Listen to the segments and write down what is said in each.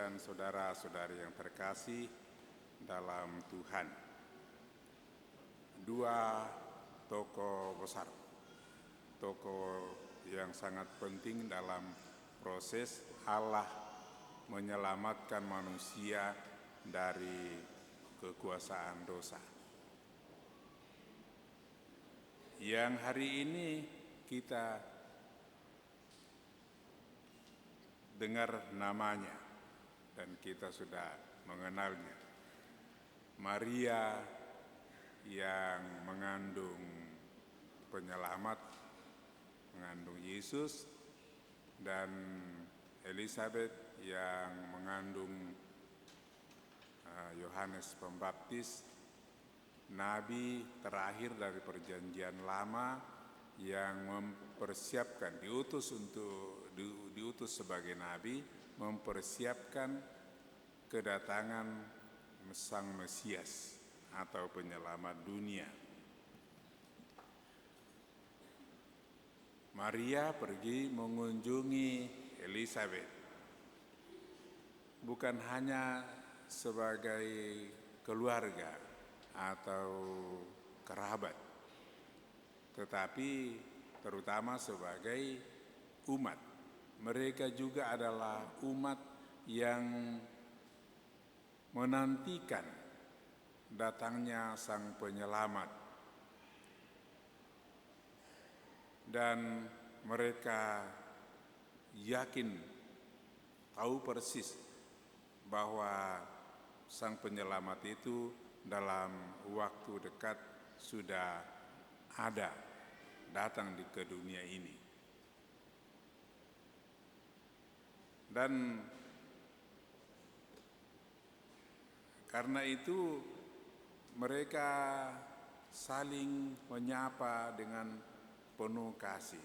dan saudara-saudari yang terkasih dalam Tuhan. Dua tokoh besar, tokoh yang sangat penting dalam proses Allah menyelamatkan manusia dari kekuasaan dosa. Yang hari ini kita dengar namanya dan kita sudah mengenalnya. Maria yang mengandung penyelamat, mengandung Yesus, dan Elizabeth yang mengandung Yohanes Pembaptis, nabi terakhir dari Perjanjian Lama yang mempersiapkan, diutus sebagai nabi, mempersiapkan kedatangan Sang Mesias atau penyelamat dunia. Maria pergi mengunjungi Elizabeth bukan hanya sebagai keluarga atau kerabat, tetapi terutama sebagai umat. Mereka juga adalah umat yang menantikan datangnya Sang Penyelamat, dan mereka yakin, tahu persis bahwa Sang Penyelamat itu dalam waktu dekat sudah ada, datang ke dunia ini. Dan karena itu mereka saling menyapa dengan penuh kasih.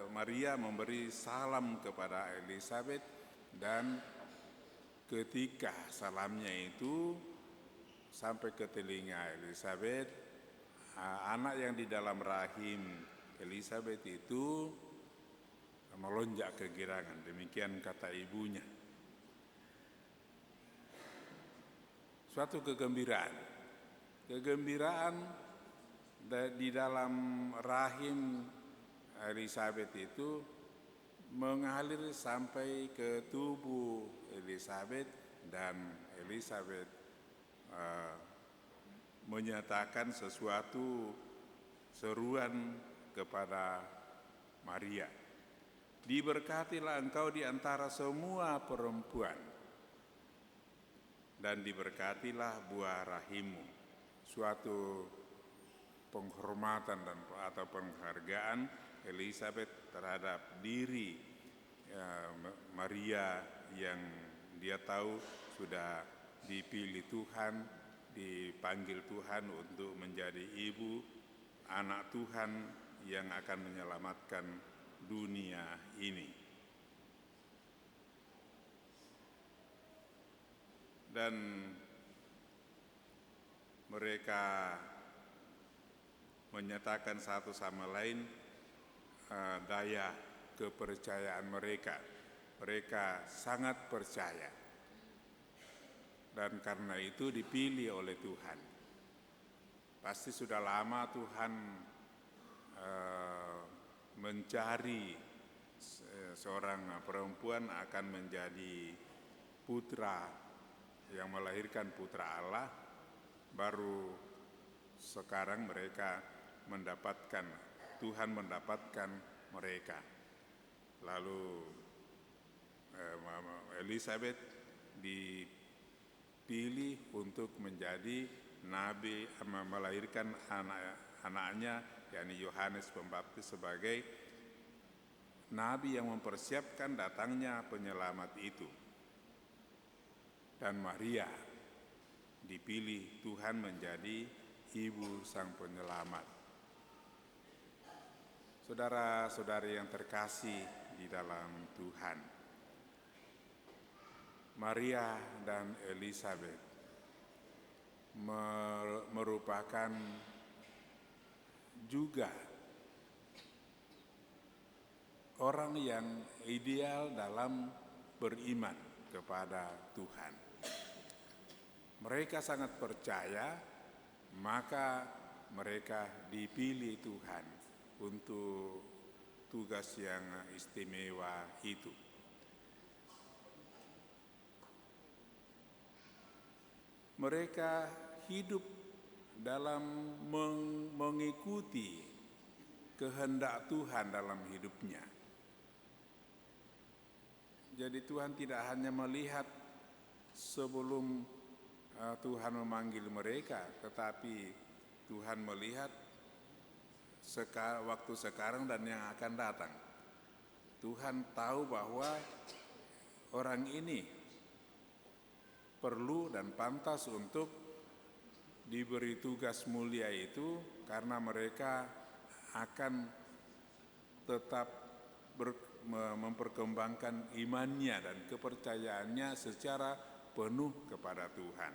Maria memberi salam kepada Elizabeth, dan ketika salamnya itu sampai ke telinga Elizabeth, anak yang di dalam rahim Elizabeth itu melonjak kegirangan, demikian kata ibunya. Suatu kegembiraan di dalam rahim Elizabeth itu mengalir sampai ke tubuh Elizabeth, dan Elizabeth menyatakan sesuatu seruan kepada Maria. Diberkatilah engkau di antara semua perempuan, dan diberkatilah buah rahimmu. Suatu penghormatan atau penghargaan Elizabeth terhadap diri Maria yang dia tahu sudah dipilih Tuhan, dipanggil Tuhan untuk menjadi ibu anak Tuhan yang akan menyelamatkan dunia ini. Dan mereka menyatakan satu sama lain daya kepercayaan mereka. Mereka sangat percaya, dan karena itu dipilih oleh Tuhan. Pasti sudah lama Tuhan mencari seorang perempuan akan menjadi putra yang melahirkan putra Allah. Baru sekarang mereka mendapatkan, Tuhan mendapatkan mereka. Lalu Elizabeth dipilih untuk menjadi nabi, melahirkan anaknya yakni Yohanes Pembaptis sebagai nabi yang mempersiapkan datangnya penyelamat itu. Dan Maria dipilih Tuhan menjadi ibu Sang Penyelamat. Saudara-saudari yang terkasih di dalam Tuhan, Maria dan Elizabeth merupakan juga orang yang ideal dalam beriman kepada Tuhan. Mereka sangat percaya, maka mereka dipilih Tuhan untuk tugas yang istimewa itu. Mereka hidup dalam mengikuti kehendak Tuhan dalam hidupnya. Jadi Tuhan tidak hanya melihat sebelum Tuhan memanggil mereka, tetapi Tuhan melihat waktu sekarang dan yang akan datang. Tuhan tahu bahwa orang ini perlu dan pantas untuk diberi tugas mulia itu, karena mereka akan tetap memperkembangkan imannya dan kepercayaannya secara penuh kepada Tuhan.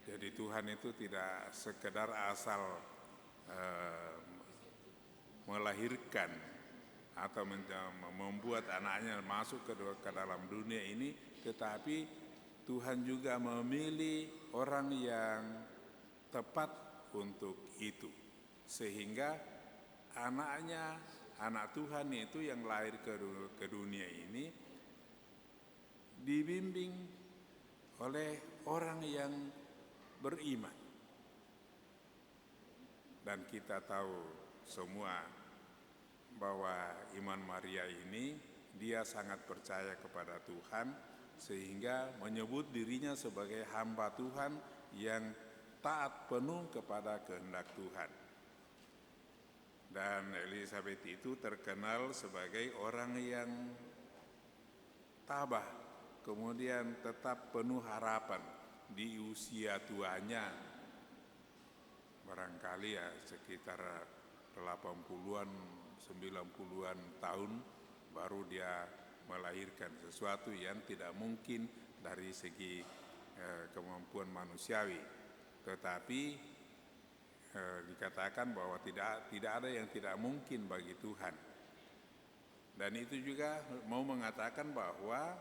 Jadi Tuhan itu tidak sekedar asal melahirkan atau membuat anaknya masuk ke dalam dunia ini, tetapi Tuhan juga memilih orang yang tepat untuk itu, sehingga anak Tuhan itu yang lahir ke dunia ini dibimbing oleh orang yang beriman. Dan kita tahu semua bahwa iman Maria ini, dia sangat percaya kepada Tuhan, sehingga menyebut dirinya sebagai hamba Tuhan yang taat penuh kepada kehendak Tuhan. Dan Elizabeth itu terkenal sebagai orang yang tabah, kemudian tetap penuh harapan di usia tuanya, barangkali ya sekitar 80-an, 90-an tahun baru dia melahirkan sesuatu yang tidak mungkin dari segi kemampuan manusiawi. Tetapi dikatakan bahwa tidak ada yang tidak mungkin bagi Tuhan. Dan itu juga mau mengatakan bahwa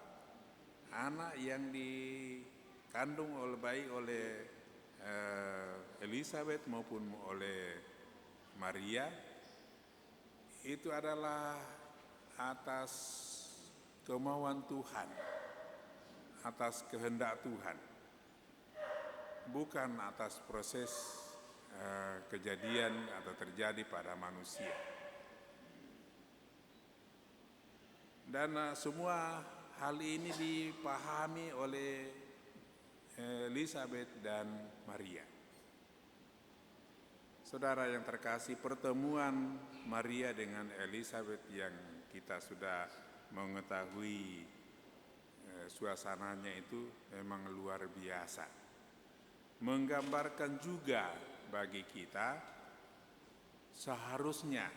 anak yang dikandung oleh Elizabeth maupun oleh Maria itu adalah atas kemauan Tuhan, atas kehendak Tuhan, bukan atas proses kejadian atau terjadi pada manusia. Dan semua hal ini dipahami oleh Elizabeth dan Maria. Saudara yang terkasih, pertemuan Maria dengan Elizabeth yang kita sudah mengetahui suasananya itu memang luar biasa. Menggambarkan juga bagi kita, seharusnya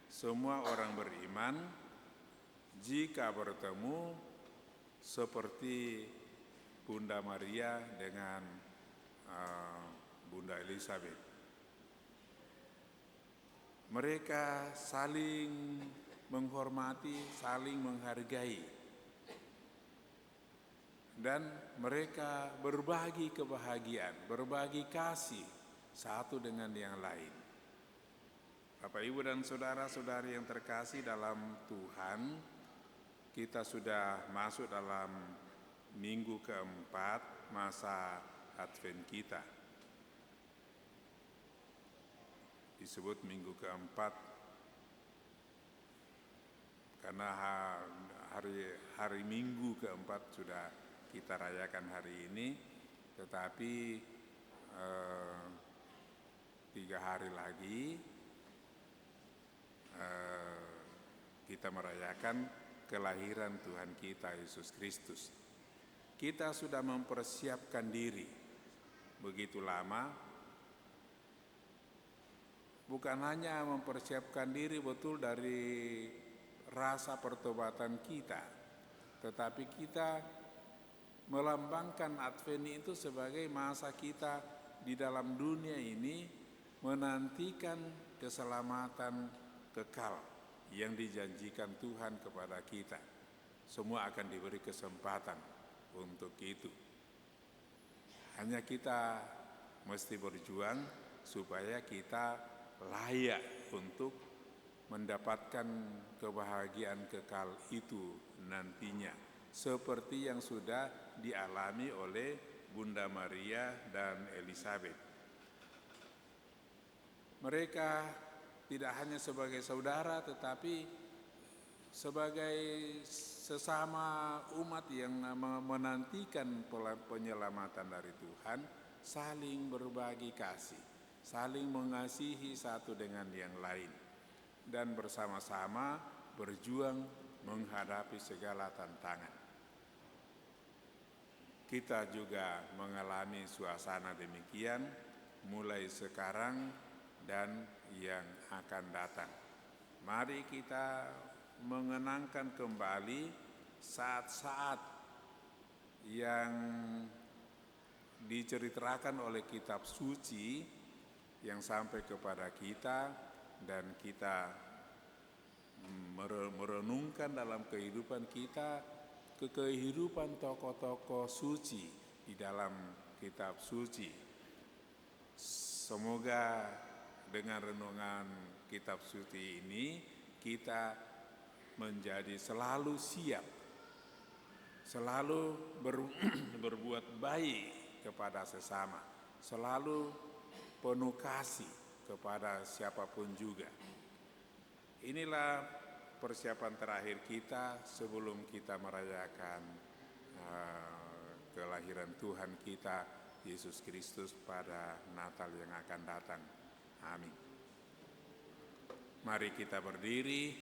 semua orang beriman jika bertemu seperti Bunda Maria dengan Bunda Elizabeth. Mereka saling menghormati, saling menghargai, dan mereka berbagi kebahagiaan, berbagi kasih satu dengan yang lain. Bapak, Ibu, dan saudara-saudari yang terkasih dalam Tuhan, kita sudah masuk dalam minggu keempat masa Advent kita. Disebut minggu keempat karena hari Minggu keempat sudah kita rayakan hari ini, tetapi 3 hari lagi kita merayakan kelahiran Tuhan kita Yesus Kristus. Kita sudah mempersiapkan diri begitu lama, bukan hanya mempersiapkan diri betul dari rasa pertobatan kita, tetapi kita melambangkan Advent itu sebagai masa kita di dalam dunia ini menantikan keselamatan kekal yang dijanjikan Tuhan kepada kita. Semua akan diberi kesempatan untuk itu. Hanya kita mesti berjuang supaya kita layak untuk mendapatkan kebahagiaan kekal itu nantinya, seperti yang sudah dialami oleh Bunda Maria dan Elizabeth. Mereka tidak hanya sebagai saudara, tetapi sebagai sesama umat yang menantikan penyelamatan dari Tuhan, saling berbagi kasih, saling mengasihi satu dengan yang lain, dan bersama-sama berjuang menghadapi segala tantangan. Kita juga mengalami suasana demikian mulai sekarang dan yang akan datang. Mari kita mengenangkan kembali saat-saat yang diceritakan oleh kitab suci yang sampai kepada kita, dan kita merenungkan dalam kehidupan kita kehidupan tokoh-tokoh suci di dalam kitab suci. Semoga dengan renungan kitab suci ini kita menjadi selalu siap, selalu berbuat baik kepada sesama, selalu penuh kasih kepada siapapun juga. Inilah persiapan terakhir kita sebelum kita merayakan kelahiran Tuhan kita Yesus Kristus pada Natal yang akan datang. Amin. Mari kita berdiri.